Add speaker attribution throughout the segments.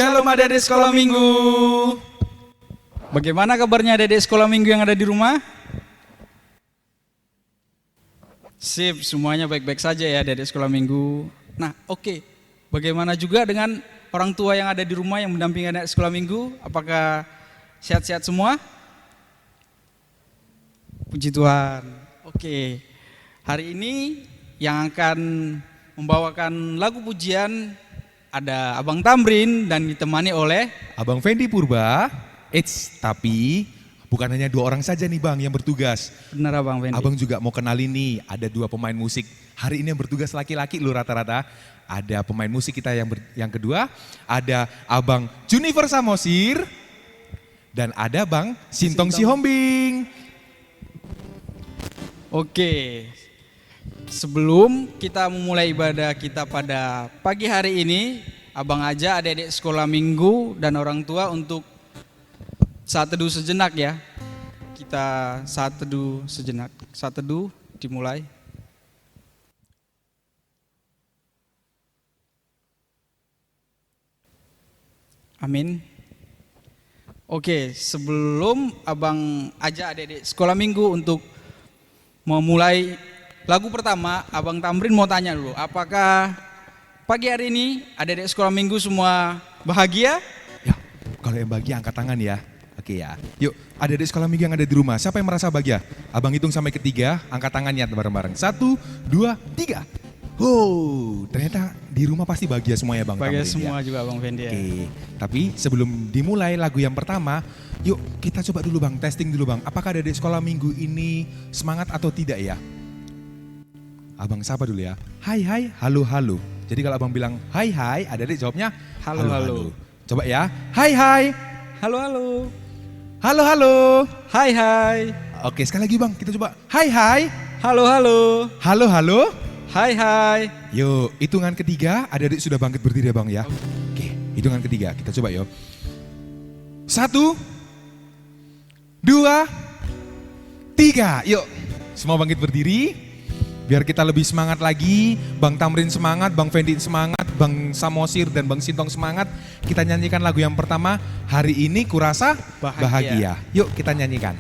Speaker 1: Shalom adik-adik sekolah minggu. Bagaimana kabarnya adik-adik sekolah minggu yang ada di rumah? Sip, semuanya baik-baik saja ya adik-adik sekolah minggu. Nah oke, bagaimana juga dengan orang tua yang ada di rumah yang mendampingi adik sekolah minggu? Apakah sehat-sehat semua? Puji Tuhan. Oke, hari ini yang akan membawakan lagu pujian ada Abang Tamrin dan ditemani oleh
Speaker 2: Abang Fendi Purba. Tapi bukan hanya 2 orang saja nih Bang yang bertugas.
Speaker 1: benar Abang Fendi.
Speaker 2: Abang juga mau kenalin nih, ada 2 pemain musik. Hari ini yang bertugas laki-laki loh rata-rata. Ada pemain musik kita yang kedua, ada Abang Junifer Samosir dan ada Bang Sintong Sihombing.
Speaker 1: Oke, sebelum kita memulai ibadah kita pada pagi hari ini, Abang ajak adik-adik sekolah minggu dan orang tua untuk saat teduh sejenak ya. Kita saat teduh sejenak. Saat teduh dimulai. Amin. Oke, sebelum Abang ajak adik-adik sekolah minggu untuk memulai lagu pertama, Abang Tamrin mau tanya dulu, apakah pagi hari ini adik-adik sekolah minggu semua bahagia?
Speaker 2: Ya, kalau yang bahagia angkat tangan ya. Oke ya. Yuk, adik-adik sekolah minggu yang ada di rumah, siapa yang merasa bahagia? Abang hitung sampai ke 3, angkat tangannya bareng-bareng. 1, 2, 3. Oh, ternyata di rumah pasti bahagia semua ya Bang
Speaker 1: Bahagia
Speaker 2: Tamrin,
Speaker 1: semua
Speaker 2: ya?
Speaker 1: juga Bang Fendi ya.
Speaker 2: Oke, tapi sebelum dimulai lagu yang pertama, yuk kita coba dulu Bang, testing dulu Bang. Apakah adik-adik sekolah minggu ini semangat atau tidak ya? Abang sapa dulu ya. Hai hai, halo halo. Jadi kalau abang bilang hai hai, adik-adik jawabnya
Speaker 1: Halo, halo.
Speaker 2: Coba ya. Hai hai.
Speaker 1: Halo halo.
Speaker 2: Halo halo.
Speaker 1: Hai hai.
Speaker 2: Oke, sekali lagi Bang, kita coba. Hai hai.
Speaker 1: Halo halo.
Speaker 2: Halo halo.
Speaker 1: Hai hai.
Speaker 2: Yuk, hitungan ketiga, adik-adik sudah bangkit berdiri ya Bang ya. Oke, hitungan ketiga, kita coba yuk. 1, 2, 3. Yuk, semua bangkit berdiri. Biar kita lebih semangat lagi. Bang Tamrin semangat, Bang Fendi semangat, Bang Samosir dan Bang Sintong semangat. Kita nyanyikan lagu yang pertama. Hari ini kurasa bahagia. Yuk kita nyanyikan.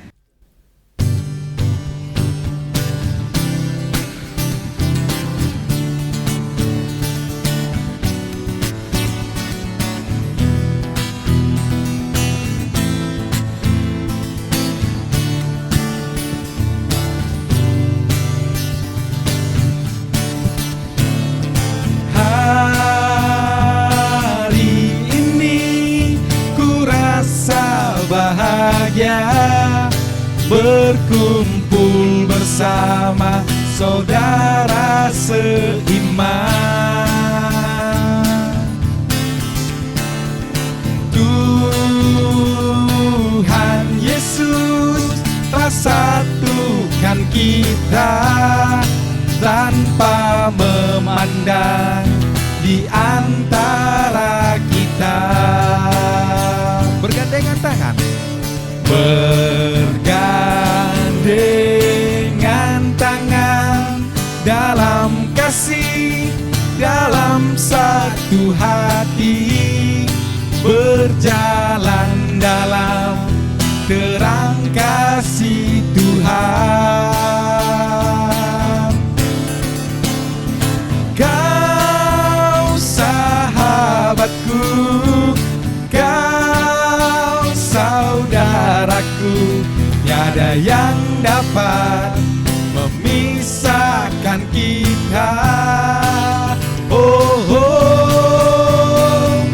Speaker 3: Berkumpul bersama saudara seiman. Tuhan Yesus telah satukan kita tanpa memandang di antara kita.
Speaker 2: Bergandengan tangan.
Speaker 3: Bergandengan tangan dalam kasih, dalam satu hati, berjalan dalam terang kasih Tuhan. Kau sahabatku, kau saudaraku, tiada yang dapat memisahkan kita. Oh, oh,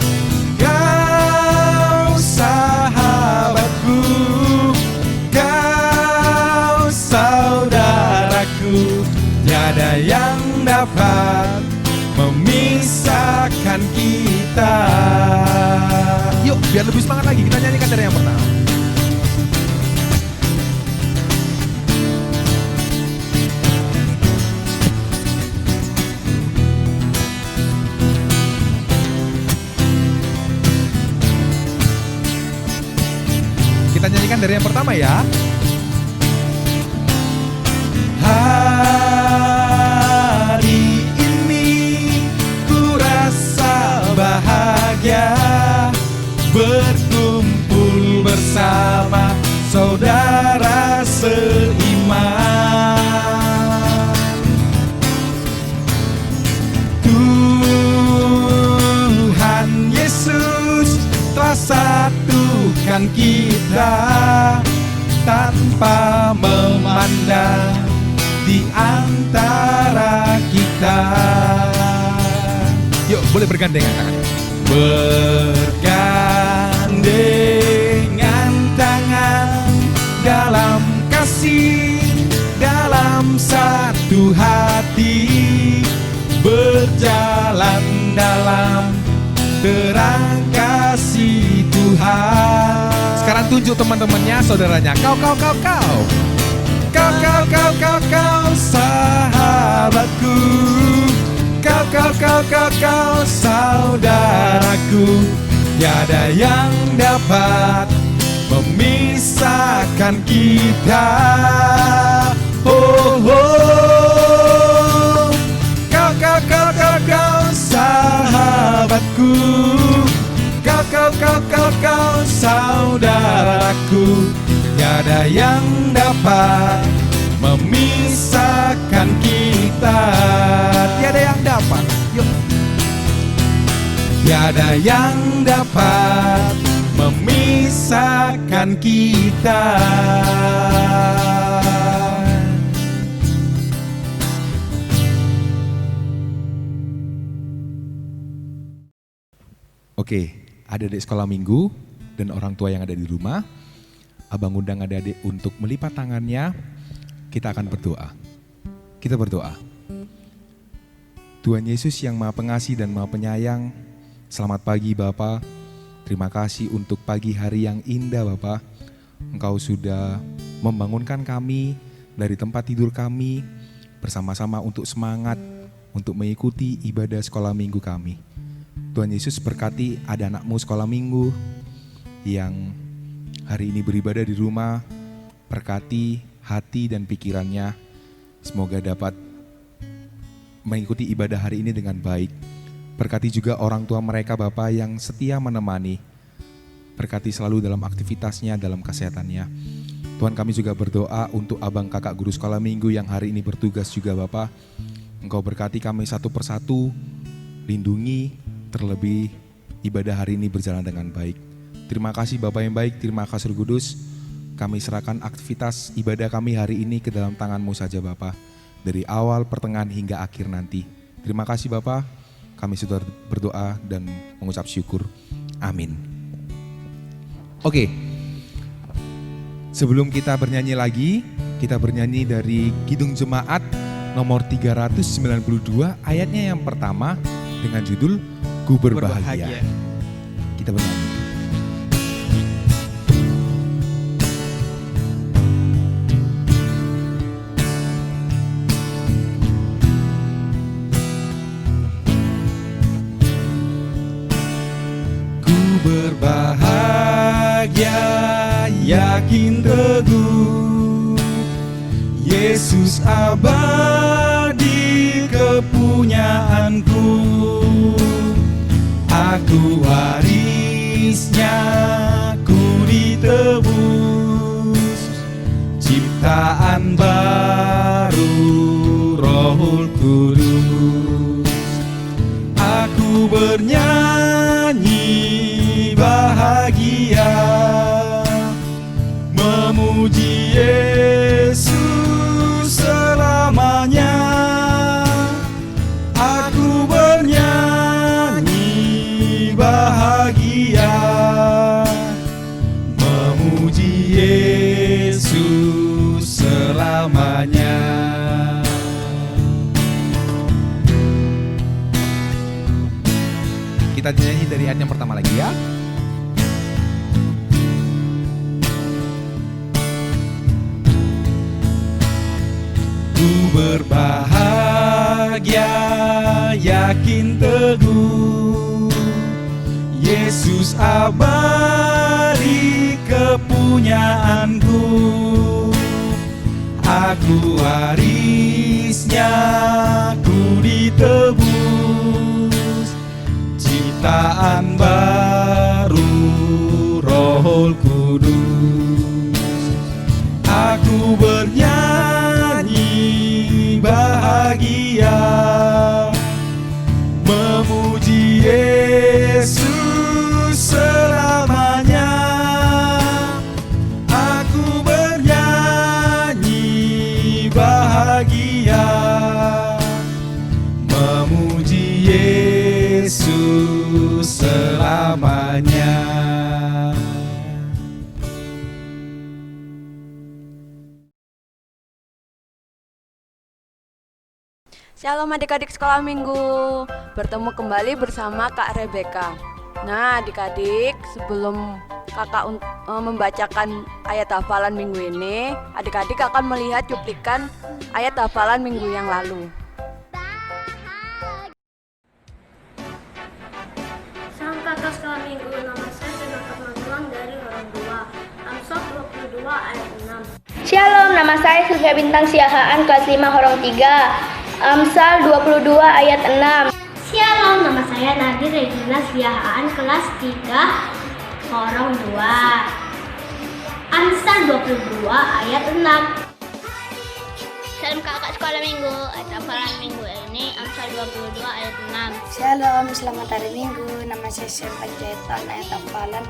Speaker 3: kau sahabatku, kau saudaraku, tiada yang dapat memisahkan kita.
Speaker 2: Yuk biar lebih semangat lagi, kita nyanyikan dari yang pertama. Kita nyanyikan dari yang pertama ya.
Speaker 3: Hari ini ku rasa bahagia bersama saudara seiman. Tuhan Yesus telah satukan kita tanpa memandang di antara kita.
Speaker 2: Yuk, boleh bergandengan tangan.
Speaker 3: Bergandengan tangan dalam kasih, dalam satu hati, berjalan dalam terang kasih Tuhan.
Speaker 2: Sekarang tunjuk teman-temannya, saudaranya. Kau,
Speaker 3: Kau sahabatku, kau saudaraku, tiada yang dapat memisahkan kita. Oh, oh. Kau sahabatku, kau saudaraku, tiada yang dapat memisahkan kita. Tiada yang dapat, yuk. Tiada yang dapat memisahkan kita.
Speaker 2: Oke, adik-adik sekolah minggu dan orang tua yang ada di rumah, abang undang adik-adik untuk melipat tangannya. Kita akan berdoa. Kita berdoa. Tuhan Yesus yang Maha Pengasih dan Maha Penyayang, selamat pagi Bapa. Terima kasih untuk pagi hari yang indah Bapa. Engkau sudah membangunkan kami dari tempat tidur kami bersama-sama untuk semangat untuk mengikuti ibadah sekolah minggu kami. Tuhan Yesus berkati ada anakmu sekolah minggu yang hari ini beribadah di rumah, berkati hati dan pikirannya, semoga dapat mengikuti ibadah hari ini dengan baik. Berkati juga orang tua mereka Bapa yang setia menemani, berkati selalu dalam aktivitasnya, dalam kesehatannya. Tuhan, kami juga berdoa untuk abang kakak guru sekolah minggu yang hari ini bertugas juga Bapa. Engkau berkati kami satu persatu, lindungi, terlebih ibadah hari ini berjalan dengan baik. Terima kasih Bapa yang baik, terima kasih Roh Kudus. Kami serahkan aktivitas ibadah kami hari ini ke dalam tangan-Mu saja Bapa, dari awal, pertengahan hingga akhir nanti. Terima kasih Bapa, kami sudah berdoa dan mengucap syukur. Amin. Oke, sebelum kita bernyanyi lagi, kita bernyanyi dari Kidung Jemaat nomor 392, ayatnya yang pertama dengan judul Ku Berbahagia. Kita bernyanyi.
Speaker 3: Berbahagia, yakin teguh, Yesus abadi kepunyaanku. Aku warisnya, ku ditebus, ciptaan baru Roh Kudus. Aku bernyanyi bahagia, memuji Yesus selamanya. Aku bernyanyi bahagia, memuji Yesus selamanya.
Speaker 2: Kita nyanyi dari ayat yang pertama lagi ya.
Speaker 3: Ku berbahagia, yakin teguh, Yesus abadi kepunyaanku. Aku warisnya, ku ditebus, ciptaan baru Roh Kudus. Yesus selamanya.
Speaker 4: Shalom adik-adik sekolah minggu, bertemu kembali bersama Kak Rebecca. Nah adik-adik, sebelum kakak membacakan ayat hafalan minggu ini, adik-adik akan melihat cuplikan ayat hafalan minggu yang lalu.
Speaker 5: Salam kakak sekolah minggu, nama saya Jennifer Magelang dari orang tua. Amsal 22 ayat 6.
Speaker 6: Shalom, nama saya Sylvia Bintang Siahaan kelas 5 Horong 3. Amsal 22 ayat 6.
Speaker 5: Shalom, nama saya Nadir Regina Siahaan kelas 3 Horong 2. Amsal 22 ayat 6.
Speaker 7: Salam kakak sekolah minggu, ayat hafalan minggu ini Amsal 22 ayat 6.
Speaker 6: Shalom, selamat hari Minggu. Nama saya Shen Panjaitan, ayat hafalan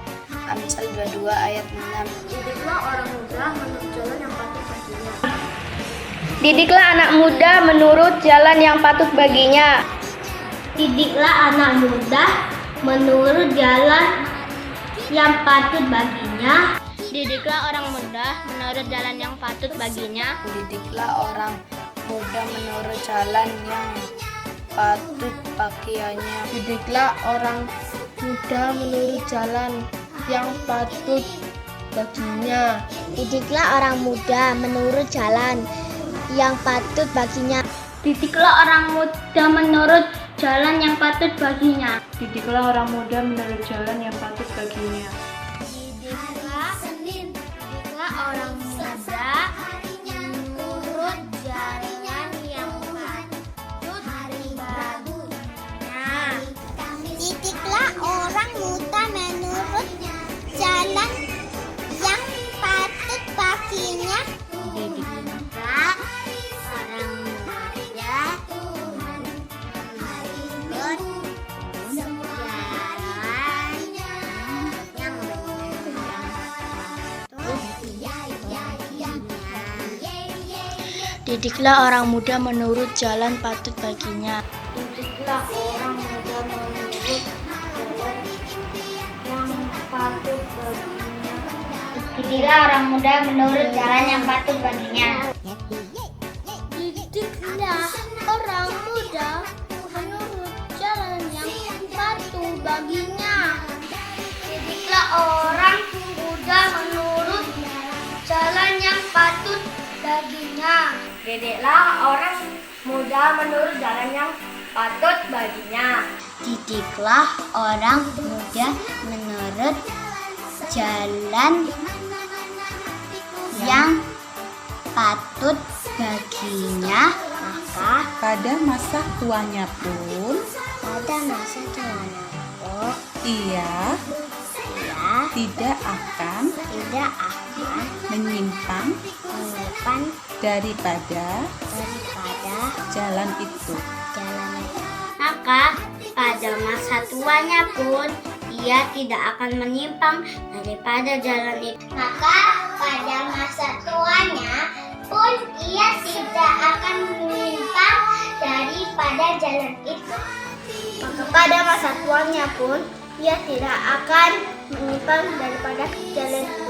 Speaker 6: Amsal 22 ayat 6.
Speaker 5: Didiklah orang muda menurut jalan yang patut baginya.
Speaker 6: Didiklah anak muda menurut jalan yang patut baginya.
Speaker 5: Didiklah anak muda menurut jalan yang patut baginya.
Speaker 7: Didiklah orang muda menurut jalan yang patut baginya.
Speaker 6: Didiklah orang muda menurut jalan yang patut bagiannya. Didiklah orang muda menurut jalan yang patut baginya.
Speaker 7: Didiklah orang muda menurut jalan yang patut baginya.
Speaker 5: Didiklah orang muda menurut jalan yang patut baginya.
Speaker 8: Didiklah orang muda menurut jalan yang patut baginya.
Speaker 7: Didiklah orang muda menurut jalan yang patut baginya.
Speaker 9: Didiklah orang muda menurut jalan yang patut baginya.
Speaker 7: Didiklah orang muda menurut
Speaker 6: Didiklah orang muda menurut jalan patut baginya.
Speaker 5: Didiklah orang muda menurut jalan yang patut baginya.
Speaker 7: Didiklah orang muda menurut jalan yang patut baginya.
Speaker 9: Didiklah orang muda menurut jalan yang patut baginya.
Speaker 5: Didiklah orang muda menurut jalan yang patut baginya. Didiklah orang muda menurut jalan yang patut baginya.
Speaker 7: Didiklah orang muda menurut jalan yang patut baginya.
Speaker 10: Maka pada masa tuanya pun ia tidak akan menyimpang daripada jalan itu.
Speaker 5: Maka pada masa tuanya pun ia tidak akan menyimpang daripada jalan itu.
Speaker 9: Maka pada masa tuanya pun ia tidak akan menyimpang daripada jalan itu.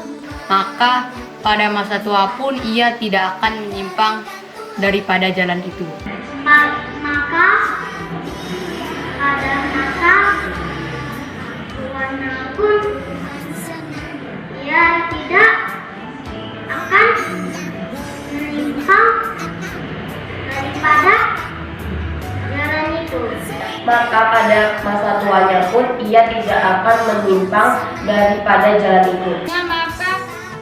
Speaker 5: Maka pada masa tuanya pun ia tidak akan menyimpang daripada jalan itu.
Speaker 8: Maka pada masa tua pun ia tidak akan menyimpang daripada jalan itu.
Speaker 5: Maka pada masa tuanya pun ia tidak akan menyimpang daripada jalan itu.
Speaker 8: Maka pada masa tuanya pun ia tidak akan menyimpang daripada jalan itu.
Speaker 5: Maka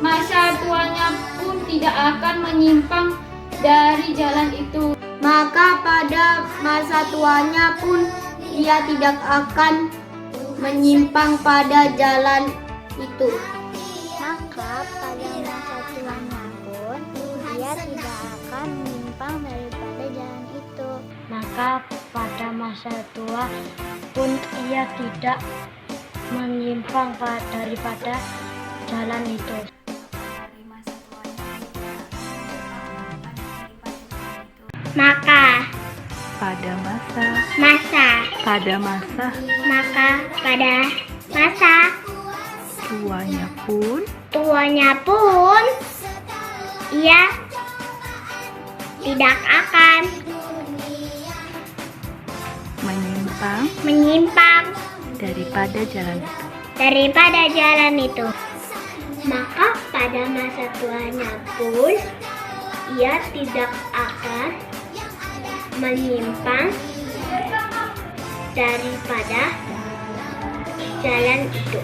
Speaker 5: masa tuanya pun tidak akan menyimpang dari jalan itu. Maka pada masa tuanya pun ia tidak akan menyimpang pada jalan itu.
Speaker 9: Maka pada masa tuanya pun ia tidak akan menyimpang daripada jalan itu.
Speaker 5: Maka pada masa tua pun ia tidak menyimpang daripada jalan itu.
Speaker 9: Maka
Speaker 10: Pada masa
Speaker 9: masa
Speaker 10: pada masa tuanya pun
Speaker 9: ia tidak akan menyimpang
Speaker 10: daripada jalan
Speaker 9: itu. Maka pada masa tuanya pun ia tidak akan menyimpang daripada jalan itu.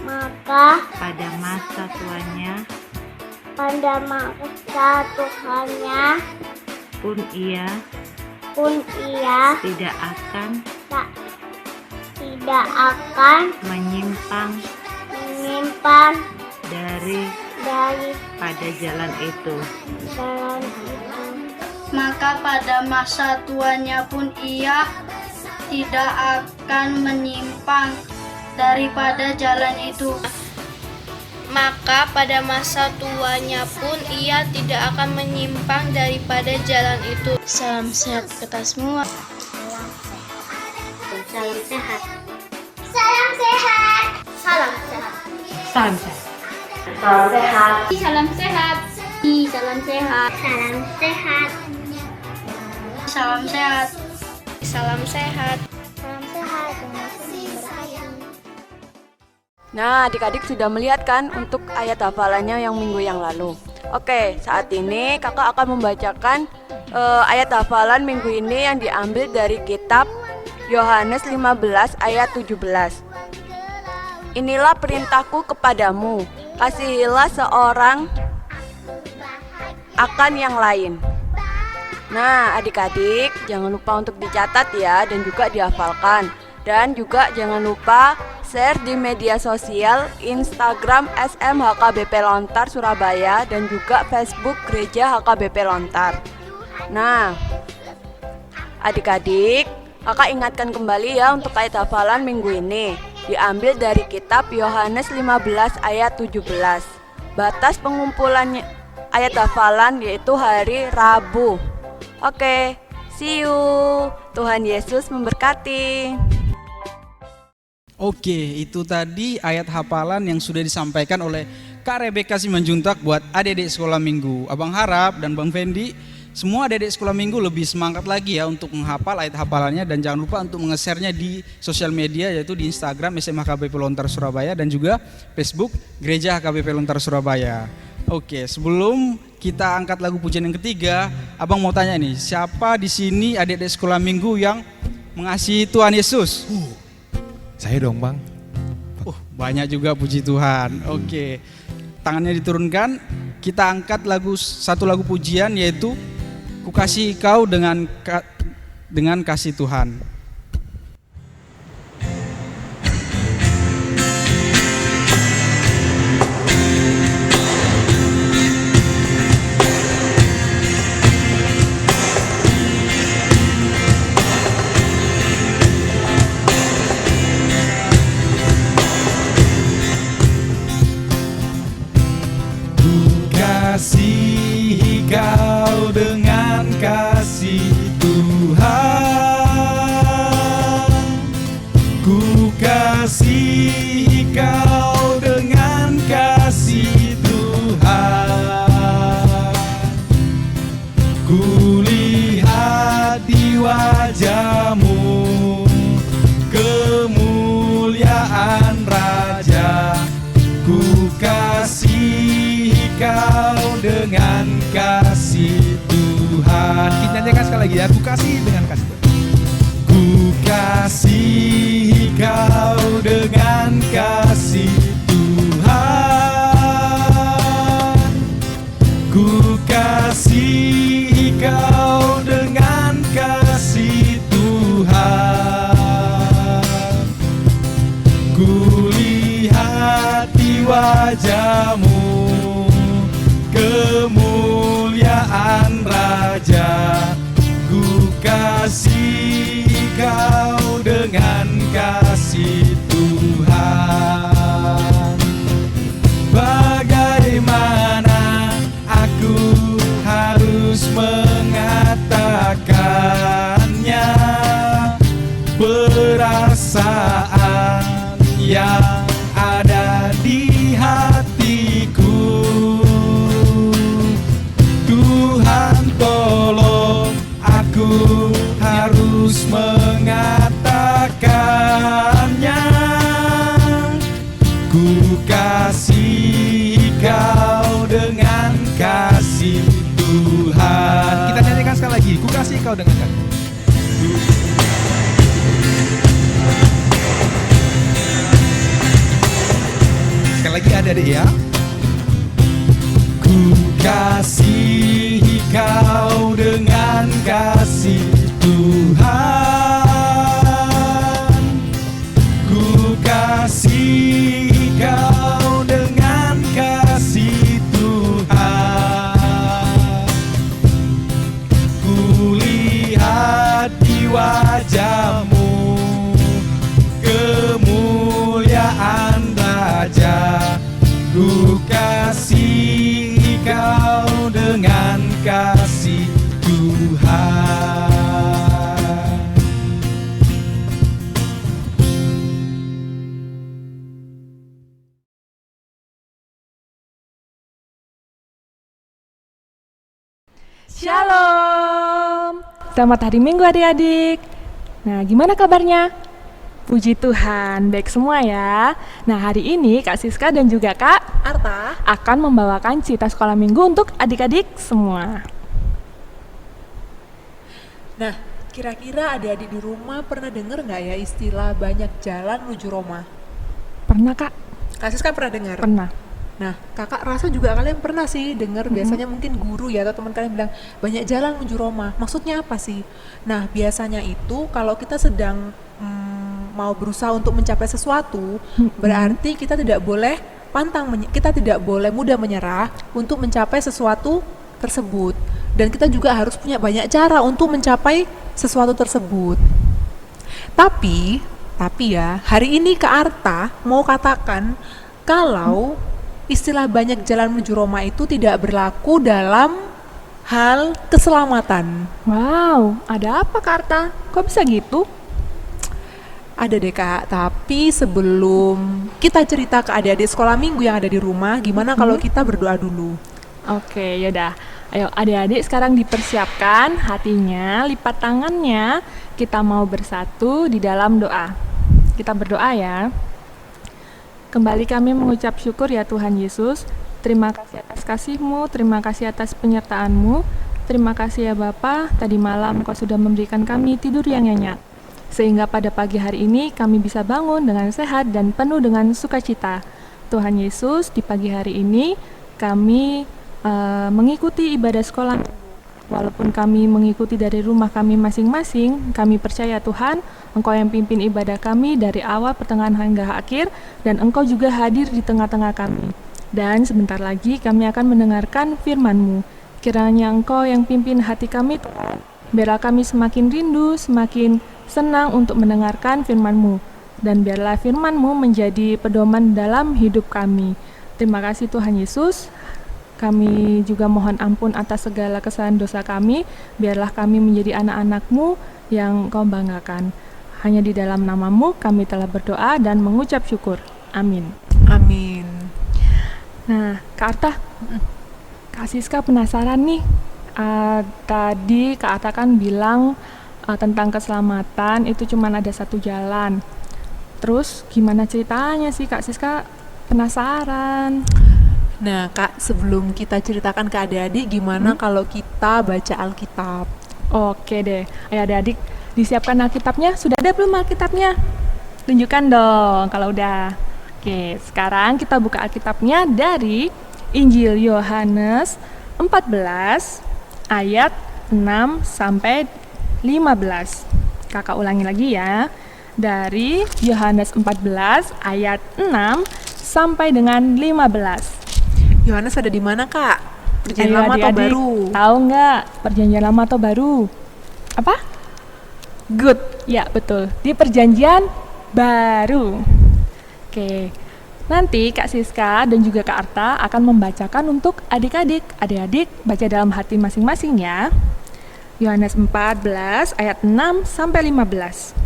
Speaker 9: Maka
Speaker 10: pada masa tuanya pun ia tidak akan menyimpang daripada jalan itu.
Speaker 5: Maka pada masa tuanya pun ia tidak akan menyimpang daripada jalan itu.
Speaker 6: Maka pada masa tuanya pun ia tidak akan menyimpang daripada jalan itu. Salam sehat kita semua.
Speaker 9: salam sehat. Salam sehat. Salam sehat.
Speaker 10: Salam sehat.
Speaker 8: Salam sehat.
Speaker 5: Salam sehat.
Speaker 9: Salam sehat. Salam sehat.
Speaker 6: Salam sehat. Salam sehat.
Speaker 9: Salam sehat. Memberkati.
Speaker 4: Nah, adik-adik sudah melihat kan untuk ayat hafalannya yang minggu yang lalu. Oke, saat ini kakak akan membacakan ayat hafalan minggu ini yang diambil dari kitab Yohanes 15 ayat 17. Inilah perintahku kepadamu, kasihilah seorang akan yang lain. Nah, adik-adik jangan lupa untuk dicatat ya dan juga dihafalkan. Dan juga jangan lupa share di media sosial Instagram SMHKBP Lontar Surabaya dan juga Facebook Gereja HKBP Lontar. Nah, adik-adik, kakak ingatkan kembali ya untuk ayat hafalan minggu ini. Diambil dari kitab Yohanes 15 ayat 17. Batas pengumpulannya ayat hafalan yaitu hari Rabu. Oke, see you. Tuhan Yesus memberkati.
Speaker 1: Oke, itu tadi ayat hafalan yang sudah disampaikan oleh Kak Rebeka Simanjuntak buat adik-adik sekolah minggu. Abang harap dan Bang Fendi, semua adik-adik sekolah minggu lebih semangat lagi ya untuk menghafal ayat hafalannya. Dan jangan lupa untuk menge-share-nya di sosial media, yaitu di Instagram SMHKBP Lontar Surabaya dan juga Facebook Gereja HKBP Lontar Surabaya. Oke, sebelum kita angkat lagu pujian yang ketiga, abang mau tanya nih, siapa di sini adik-adik sekolah minggu yang mengasihi Tuhan Yesus?
Speaker 2: Saya dong bang.
Speaker 1: Banyak juga, puji Tuhan. Oke, tangannya diturunkan. Kita angkat satu lagu pujian yaitu Ku Kasihi Kau dengan kasih Tuhan.
Speaker 3: Kasihi Kau dengan kasih Tuhan. Ku kasihi Kau dengan kasih Tuhan. Ku lihat di wajah-Mu kemuliaan Raja. Ku kasihi Kau dengan kasih Tuhan.
Speaker 2: Kita nyanyikan sekali lagi ya. Ku kasih dengan kasih Tuhan.
Speaker 3: Ku kasihi Kau dengan kasih Tuhan. Ku kasihi Kau dengan kasih Tuhan. Ku lihat di wajah-Mu kemuliaan Raja. Ku kasihi Kau dengan kasih Tuhan. Bagaimana aku harus mengatakannya perasaan yang ada di hatiku. Tuhan tolong aku harus mengatakannya. Ku kasih kau dengan kasih Tuhan.
Speaker 2: Kita nyanyikan sekali lagi. Ku kasih kau dengan kasih. Sekali lagi adik-adik ya.
Speaker 3: Ku kasih kau dengan kasih Tuhan. Ku kasih kau dengan kasih Tuhan. Ku lihat di wajahmu kemuliaan Raja. Ku kasih kau dengan kasih Tuhan.
Speaker 11: Shalom. Selamat hari Minggu adik-adik. Nah, gimana kabarnya? Puji Tuhan, baik semua ya. Nah, hari ini Kak Siska dan juga Kak Arta akan membawakan cerita sekolah minggu untuk adik-adik semua.
Speaker 12: Nah, kira-kira adik-adik di rumah pernah dengar nggak ya istilah banyak jalan menuju Roma?
Speaker 11: Pernah, Kak?
Speaker 12: Kak Siska pernah dengar?
Speaker 11: Pernah.
Speaker 12: Nah, kakak rasa juga kalian pernah sih dengar, biasanya mungkin guru ya atau teman kalian bilang banyak jalan menuju Roma. Maksudnya apa sih? Nah, biasanya itu kalau kita sedang mau berusaha untuk mencapai sesuatu, berarti kita tidak boleh kita tidak boleh mudah menyerah untuk mencapai sesuatu tersebut. Dan kita juga harus punya banyak cara untuk mencapai sesuatu tersebut. Tapi ya, hari ini Kak Arta mau katakan kalau istilah banyak jalan menuju Roma itu tidak berlaku dalam hal keselamatan.
Speaker 11: Wow, ada apa Kak Arta? Kok bisa gitu?
Speaker 12: Ada deh Kak, tapi sebelum kita cerita ke adik-adik sekolah minggu yang ada di rumah, gimana kalau kita berdoa dulu?
Speaker 11: Oke, yaudah. Ayo adik-adik sekarang dipersiapkan hatinya, lipat tangannya, kita mau bersatu di dalam doa. Kita berdoa ya. Kembali kami mengucap syukur ya Tuhan Yesus. Terima kasih atas kasih-Mu, terima kasih atas penyertaan-Mu. Terima kasih ya Bapa, tadi malam Engkau sudah memberikan kami tidur yang nyenyak. Sehingga pada pagi hari ini kami bisa bangun dengan sehat dan penuh dengan sukacita. Tuhan Yesus, di pagi hari ini kami mengikuti ibadah sekolah. Walaupun kami mengikuti dari rumah kami masing-masing, kami percaya Tuhan, Engkau yang pimpin ibadah kami dari awal, pertengahan hingga akhir, dan Engkau juga hadir di tengah-tengah kami. Dan sebentar lagi kami akan mendengarkan firman-Mu. Kiranya Engkau yang pimpin hati kami, Tuhan. Biarlah kami semakin rindu, semakin senang untuk mendengarkan firman-Mu. Dan biarlah firman-Mu menjadi pedoman dalam hidup kami. Terima kasih Tuhan Yesus. Kami juga mohon ampun atas segala kesalahan dosa kami. Biarlah kami menjadi anak-anak-Mu yang Kau banggakan. Hanya di dalam nama-Mu kami telah berdoa dan mengucap syukur. Amin.
Speaker 12: Amin.
Speaker 11: Nah, Kak Arta, Kak Siska penasaran nih. Tadi Kak Arta kan bilang tentang keselamatan itu cuma ada satu jalan. Terus gimana ceritanya sih Kak Siska? Penasaran.
Speaker 12: Nah Kak, sebelum kita ceritakan ke adik-adik, gimana kalau kita baca Alkitab?
Speaker 11: Oke deh, ayo adik-adik disiapkan Alkitabnya. Sudah ada belum Alkitabnya? Tunjukkan dong kalau udah. Oke, sekarang kita buka Alkitabnya dari Injil Yohanes 14 ayat 6 sampai 15. Kakak ulangi lagi ya. Dari Yohanes 14 ayat 6 sampai dengan 15.
Speaker 12: Yohanes ada di mana Kak? Perjanjian lama atau baru?
Speaker 11: Tahu nggak perjanjian lama atau baru? Apa? Good, ya betul. Di perjanjian baru. Oke, nanti Kak Siska dan juga Kak Arta akan membacakan untuk adik-adik. Adik-adik baca dalam hati masing-masing ya. Yohanes 14 ayat 6 sampai 15.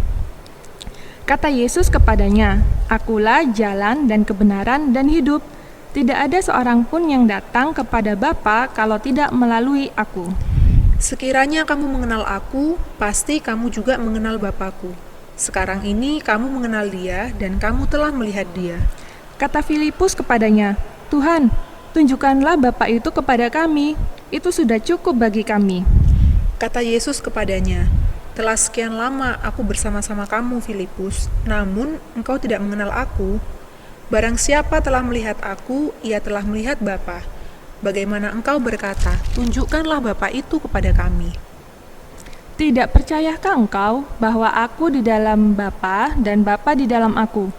Speaker 11: Kata Yesus kepadanya, "Akulah jalan dan kebenaran dan hidup. Tidak ada seorang pun yang datang kepada Bapa kalau tidak melalui Aku."
Speaker 12: Sekiranya kamu mengenal Aku, pasti kamu juga mengenal Bapa-Ku. Sekarang ini kamu mengenal Dia dan kamu telah melihat Dia.
Speaker 11: Kata Filipus kepadanya, "Tuhan, tunjukkanlah Bapa itu kepada kami. Itu sudah cukup bagi kami."
Speaker 12: Kata Yesus kepadanya, "Telah sekian lama aku bersama-sama kamu, Filipus, namun engkau tidak mengenal Aku. Barang siapa telah melihat Aku, ia telah melihat Bapa. Bagaimana engkau berkata, tunjukkanlah Bapa itu kepada kami?"
Speaker 11: Tidak percayakah engkau bahwa Aku di dalam Bapa dan Bapa di dalam Aku?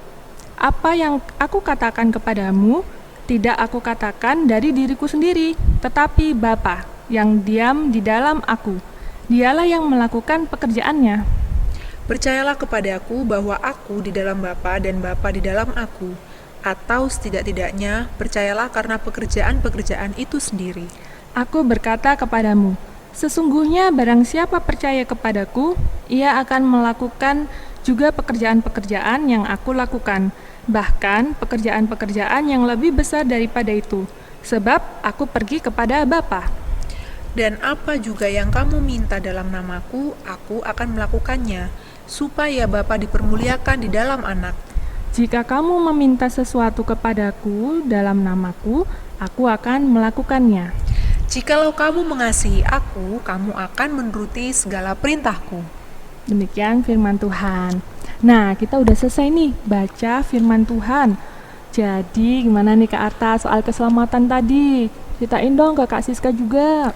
Speaker 11: Apa yang Aku katakan kepadamu, tidak Aku katakan dari diriku sendiri, tetapi Bapa yang diam di dalam Aku. Dialah yang melakukan pekerjaannya.
Speaker 12: Percayalah kepadaku bahwa Aku di dalam Bapa dan Bapa di dalam Aku, atau setidak-tidaknya percayalah karena pekerjaan-pekerjaan itu sendiri.
Speaker 11: Aku berkata kepadamu, sesungguhnya barang siapa percaya kepadaku, ia akan melakukan juga pekerjaan-pekerjaan yang Aku lakukan, bahkan pekerjaan-pekerjaan yang lebih besar daripada itu, sebab Aku pergi kepada Bapa.
Speaker 12: Dan apa juga yang kamu minta dalam namaku, Aku akan melakukannya, supaya Bapa dipermuliakan di dalam Anak.
Speaker 11: Jika kamu meminta sesuatu kepadaku dalam namaku, Aku akan melakukannya.
Speaker 12: Jikalau kamu mengasihi Aku, kamu akan menuruti segala perintahku.
Speaker 11: Demikian firman Tuhan. Nah, kita udah selesai nih baca firman Tuhan. Jadi gimana nih Kak Arta soal keselamatan tadi? Ceritain dong ke Kak Siska juga.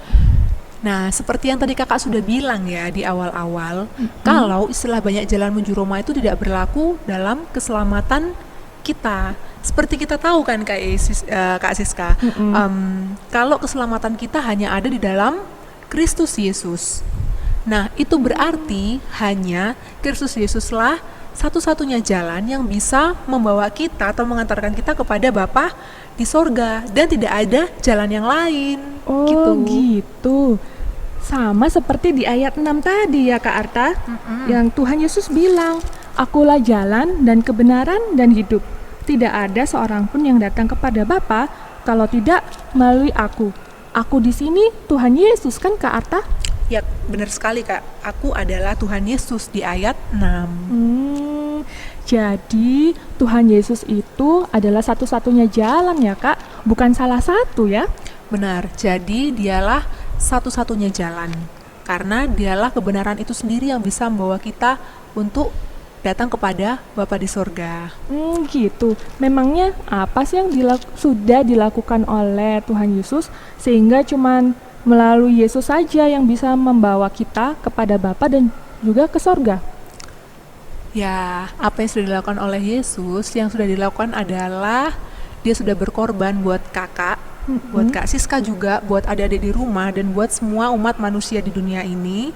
Speaker 12: Nah, seperti yang tadi kakak sudah bilang ya di awal-awal, kalau istilah banyak jalan menuju Roma itu tidak berlaku dalam keselamatan kita. Seperti kita tahu kan Kak Siska, kalau keselamatan kita hanya ada di dalam Kristus Yesus. Nah, itu berarti hanya Kristus Yesuslah satu-satunya jalan yang bisa membawa kita atau mengantarkan kita kepada Bapa di sorga, dan tidak ada jalan yang lain.
Speaker 11: Oh gitu. Sama seperti di ayat 6 tadi ya Kak Arta, yang Tuhan Yesus bilang, "Akulah jalan dan kebenaran dan hidup. Tidak ada seorang pun yang datang kepada Bapa kalau tidak melalui Aku." Aku di sini Tuhan Yesus kan Kak Arta?
Speaker 12: Ya, benar sekali Kak. Aku adalah Tuhan Yesus di ayat 6.
Speaker 11: Jadi Tuhan Yesus itu adalah satu-satunya jalan ya Kak, bukan salah satu ya?
Speaker 12: Benar, jadi dialah satu-satunya jalan. Karena dialah kebenaran itu sendiri yang bisa membawa kita untuk datang kepada Bapa di sorga.
Speaker 11: Gitu. Memangnya apa sih yang sudah dilakukan oleh Tuhan Yesus sehingga cuman melalui Yesus saja yang bisa membawa kita kepada Bapa dan juga ke sorga?
Speaker 12: Ya, apa yang sudah dilakukan oleh Yesus, yang sudah dilakukan adalah Dia sudah berkorban buat kakak, buat Kak Siska juga, buat adik-adik di rumah, dan buat semua umat manusia di dunia ini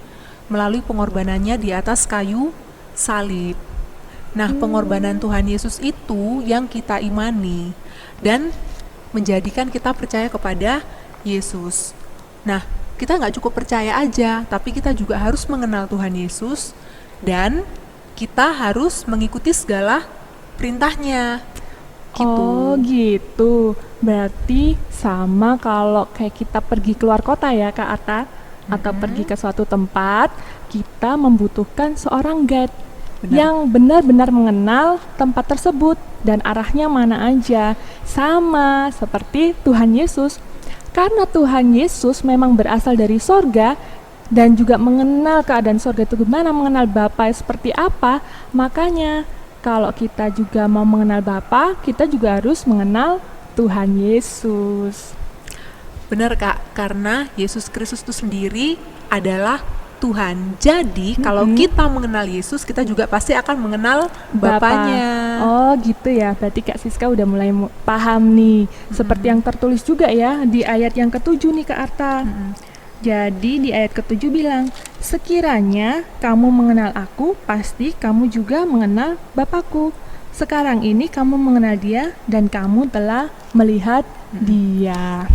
Speaker 12: melalui pengorbanannya di atas kayu salib. Nah, pengorbanan Tuhan Yesus itu yang kita imani dan menjadikan kita percaya kepada Yesus. Nah, kita nggak cukup percaya aja, tapi kita juga harus mengenal Tuhan Yesus dan kita harus mengikuti segala perintahnya. Gitu.
Speaker 11: Oh gitu. Berarti sama kalau kayak kita pergi keluar kota ya Kak Arta, atau pergi ke suatu tempat, kita membutuhkan seorang guide yang benar-benar mengenal tempat tersebut dan arahnya mana aja. Sama seperti Tuhan Yesus. Karena Tuhan Yesus memang berasal dari sorga dan juga mengenal keadaan sorga itu gimana, mengenal Bapa seperti apa, makanya kalau kita juga mau mengenal Bapa, kita juga harus mengenal Tuhan Yesus.
Speaker 12: Benar Kak, karena Yesus Kristus itu sendiri adalah Tuhan. Jadi kalau kita mengenal Yesus, kita juga pasti akan mengenal Bapanya.
Speaker 11: Oh gitu ya, berarti Kak Siska udah mulai paham nih. Seperti yang tertulis juga ya di ayat yang ke-7 nih Kak Arta. Jadi di ayat ke-7 bilang, sekiranya kamu mengenal Aku, pasti kamu juga mengenal Bapakku. Sekarang ini kamu mengenal Dia dan kamu telah melihat Dia.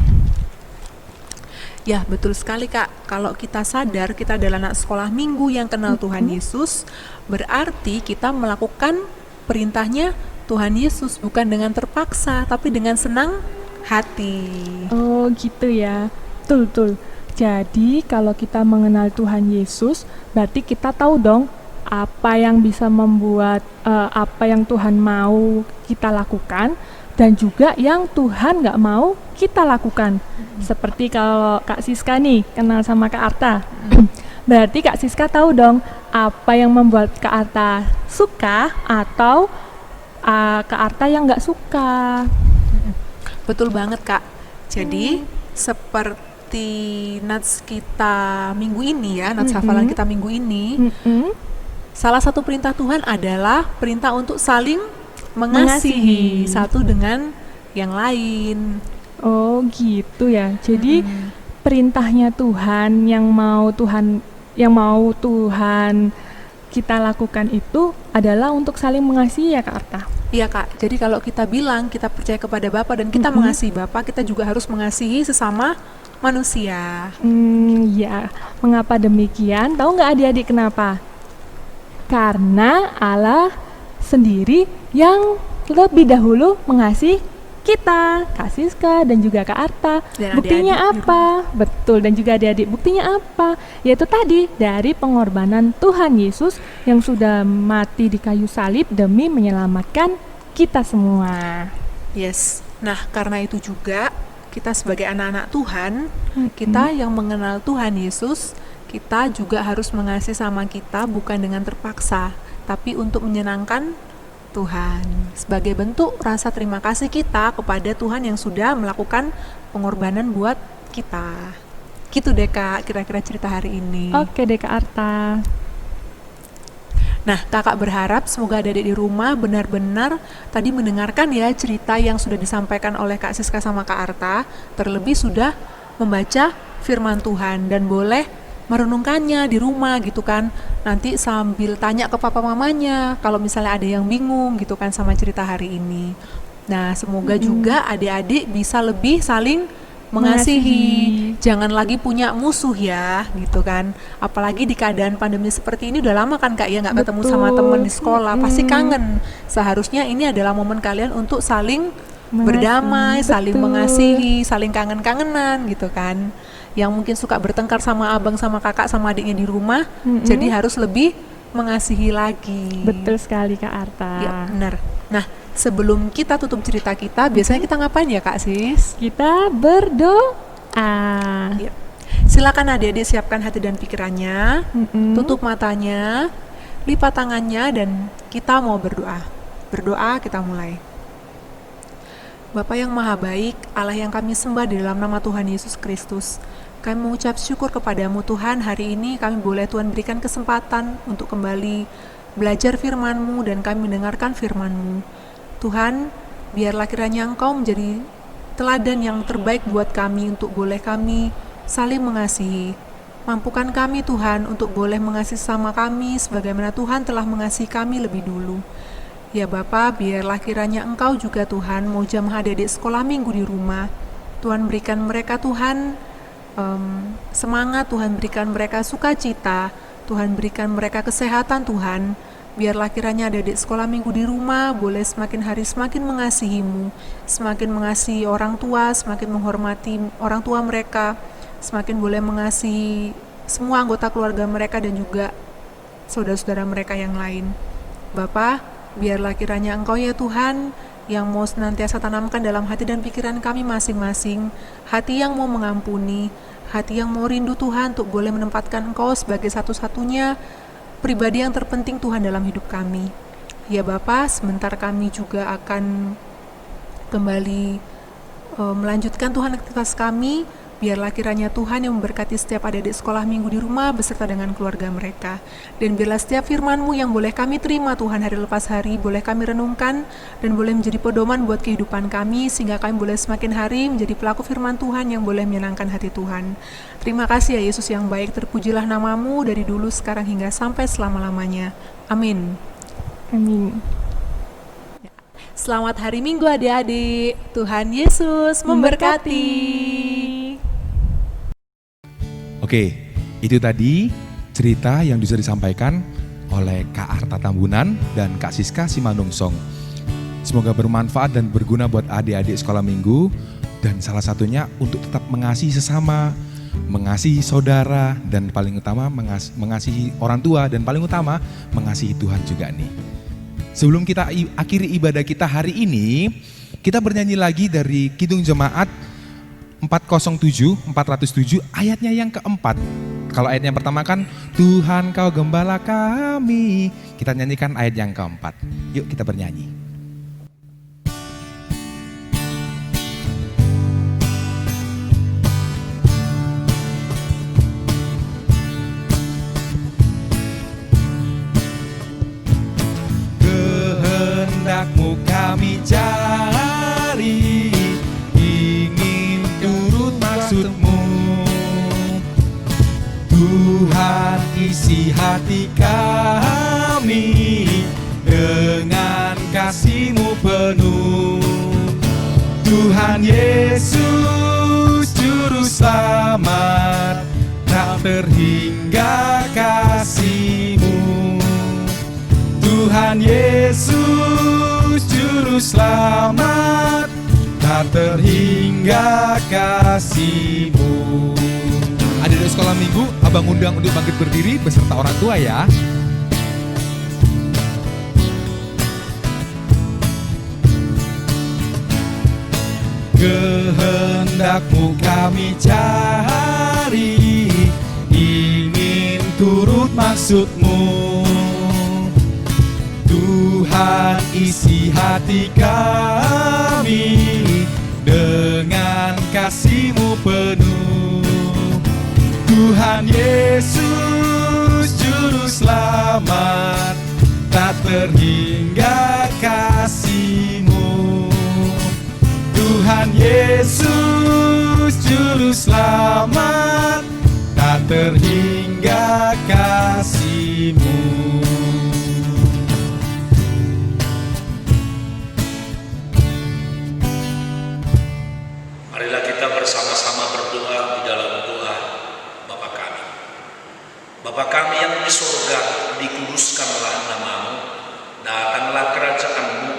Speaker 12: Ya, betul sekali Kak. Kalau kita sadar kita adalah anak sekolah minggu yang kenal Tuhan Yesus, berarti kita melakukan perintahnya Tuhan Yesus bukan dengan terpaksa, tapi dengan senang hati.
Speaker 11: Oh gitu ya, betul. Jadi kalau kita mengenal Tuhan Yesus, berarti kita tahu dong apa yang bisa membuat apa yang Tuhan mau kita lakukan dan juga yang Tuhan nggak mau kita lakukan. Seperti kalau Kak Siska nih kenal sama Kak Arta, berarti Kak Siska tahu dong apa yang membuat Kak Arta suka atau Kak Arta yang nggak suka.
Speaker 12: Betul banget Kak. Jadi seperti nats kita minggu ini ya, nats hafalan kita minggu ini, salah satu perintah Tuhan adalah perintah untuk saling mengasihi satu dengan yang lain.
Speaker 11: Oh gitu ya. Jadi perintahnya Tuhan yang mau Tuhan kita lakukan itu adalah untuk saling mengasihi ya Kak Arta.
Speaker 12: Iya Kak. Jadi kalau kita bilang kita percaya kepada Bapa dan kita mengasihi Bapa, kita juga harus mengasihi sesama manusia.
Speaker 11: Ya. Mengapa demikian? Tahu nggak adik-adik kenapa? Karena Allah sendiri yang lebih dahulu mengasihi kita, Kak Siska dan juga Kak Arta.
Speaker 12: Dan
Speaker 11: buktinya
Speaker 12: adik-adik
Speaker 11: apa? Betul, dan juga adik-adik. Buktinya apa? Yaitu tadi dari pengorbanan Tuhan Yesus yang sudah mati di kayu salib demi menyelamatkan kita semua.
Speaker 12: Yes. Nah, karena itu juga kita sebagai anak-anak Tuhan, kita yang mengenal Tuhan Yesus, kita juga harus mengasihi sama kita bukan dengan terpaksa, tapi untuk menyenangkan Tuhan. Sebagai bentuk rasa terima kasih kita kepada Tuhan yang sudah melakukan pengorbanan buat kita. Gitu deh Kak, kira-kira cerita hari ini.
Speaker 11: Oke deh Kak Arta.
Speaker 12: Nah, kakak berharap semoga adik-adik di rumah benar-benar tadi mendengarkan ya cerita yang sudah disampaikan oleh Kak Siska sama Kak Arta, terlebih sudah membaca firman Tuhan dan boleh merenungkannya di rumah gitu kan, nanti sambil tanya ke papa mamanya kalau misalnya ada yang bingung gitu kan sama cerita hari ini. Nah, semoga juga adik-adik bisa lebih saling mengasihi, jangan lagi punya musuh ya gitu kan, apalagi di keadaan pandemi seperti ini. Udah lama kan Kak ya nggak ketemu sama teman di sekolah, pasti kangen. Seharusnya ini adalah momen kalian untuk saling berdamai, saling mengasihi, saling kangen-kangenan gitu kan. Yang mungkin suka bertengkar sama abang, sama kakak, sama adiknya di rumah, jadi harus lebih mengasihi lagi.
Speaker 11: Betul sekali Kak Arta.
Speaker 12: Ya benar. Nah, sebelum kita tutup cerita kita, biasanya kita ngapain ya Kak Sis?
Speaker 11: Kita berdoa.
Speaker 12: Ya. Silakan adik-adik siapkan hati dan pikirannya, tutup matanya, lipat tangannya, dan kita mau berdoa. Berdoa, kita mulai. Bapa yang maha baik, Allah yang kami sembah di dalam nama Tuhan Yesus Kristus, kami mengucap syukur kepadamu Tuhan. Hari ini kami boleh Tuhan berikan kesempatan untuk kembali belajar firman-Mu dan kami mendengarkan firman-Mu. Tuhan, biarlah kiranya Engkau menjadi teladan yang terbaik buat kami untuk boleh kami saling mengasihi. Mampukan kami Tuhan untuk boleh mengasihi sama kami sebagaimana Tuhan telah mengasihi kami lebih dulu. Ya Bapa, biarlah kiranya Engkau juga Tuhan mau jamah adik-adik sekolah minggu di rumah. Tuhan berikan mereka Tuhan semangat, Tuhan berikan mereka sukacita, Tuhan berikan mereka kesehatan Tuhan. Biarlah kiranya adik-adik sekolah minggu di rumah boleh semakin hari semakin mengasihi-Mu, semakin mengasihi orang tua, semakin menghormati orang tua mereka, semakin boleh mengasihi semua anggota keluarga mereka dan juga saudara-saudara mereka yang lain. Bapa, biarlah kiranya Engkau ya Tuhan yang mau senantiasa tanamkan dalam hati dan pikiran kami masing-masing, hati yang mau mengampuni, hati yang mau rindu Tuhan untuk boleh menempatkan Engkau sebagai satu-satunya pribadi yang terpenting Tuhan dalam hidup kami. Ya Bapa, sebentar kami juga akan kembali melanjutkan Tuhan aktivitas kami. Biarlah kiranya Tuhan yang memberkati setiap adik-adik sekolah minggu di rumah beserta dengan keluarga mereka. Dan biarlah setiap firman-Mu yang boleh kami terima Tuhan hari lepas hari, boleh kami renungkan dan boleh menjadi pedoman buat kehidupan kami, sehingga kami boleh semakin hari menjadi pelaku firman Tuhan yang boleh menyenangkan hati Tuhan. Terima kasih ya Yesus yang baik, terpujilah nama-Mu dari dulu, sekarang hingga sampai selama-lamanya. Amin.
Speaker 11: Amin.
Speaker 12: Selamat hari Minggu adik-adik. Tuhan Yesus memberkati.
Speaker 2: Oke, itu tadi cerita yang bisa disampaikan oleh Kak Arta Tambunan dan Kak Siska Simanungsong. Semoga bermanfaat dan berguna buat adik-adik sekolah minggu, dan salah satunya untuk tetap mengasihi sesama, mengasihi saudara, dan paling utama mengasihi orang tua, dan paling utama mengasihi Tuhan juga nih. Sebelum kita akhiri ibadah kita hari ini, kita bernyanyi lagi dari Kidung Jemaat 407 ayatnya yang keempat. Kalau ayat yang pertama kan Tuhan kau gembala kami, kita nyanyikan ayat yang keempat. Yuk kita bernyanyi. Kehendakmu kami cari, ingin turut maksudmu. Tuhan isi hati kami dengan kasih-Mu penuh. Tuhan Yesus Juru Selamat, tak terhingga kasih-Mu. Tuhan Yesus Juru Selamat, tak terhingga kasih-Mu. Adik-adik sekolah minggu, abang undang untuk bangkit berdiri beserta orang tua ya. Kehendakmu kami cari, ingin turut maksud-Mu. Tuhan isi hati kami dengan kasih-Mu penuh. Tuhan Yesus Juru Selamat, tak terhingga kasih-Mu. Tuhan Yesus Juru Selamat, tak terhingga kasih-Mu.
Speaker 13: Marilah kita bersama-sama berdoa di dalam doa Bapa kami. Bapa kami yang di surga, dikuduskanlah nama-Mu, datanglah kerajaan-Mu,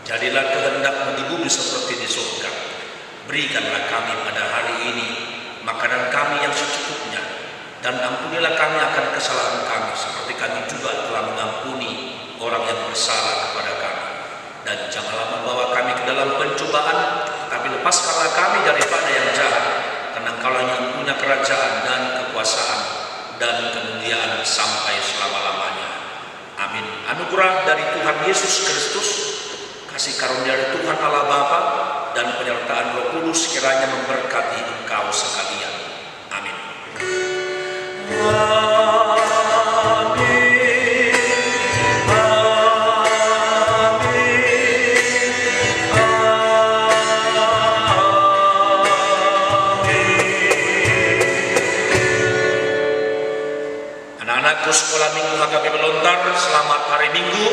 Speaker 13: jadilah kehendak-Mu di bumi seperti di surga. Berikanlah kami pada hari ini makanan kami yang secukupnya, dan ampunilah kami akan kesalahan kami seperti kami juga telah mengampuni orang yang bersalah kepada kami. Dan janganlah membawa kami ke dalam pencobaan, tapi lepaskanlah kami daripada yang jahat, karena Engkaulah yang punya kerajaan dan kekuasaan dan kemuliaan sampai selama-lamanya. Amin. Anugerah dari Tuhan Yesus Kristus, kasih karunia dari Tuhan Allah Bapa, dan penyertaan Roh Kudus kiranya memberkati engkau sekalian. Amin. Anak-anakku sekolah minggu HKP Melontar, selamat hari Minggu.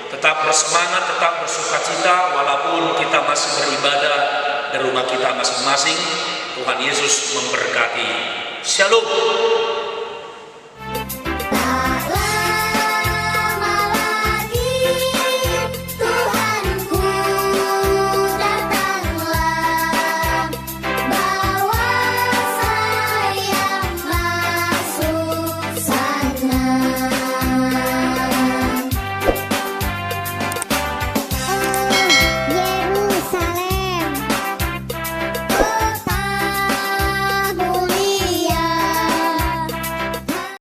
Speaker 13: Tetap bersemangat, tetap bersuka cita, walaupun kita masih beribadah di rumah kita masing-masing. Tuhan Yesus memberkati. Shalom.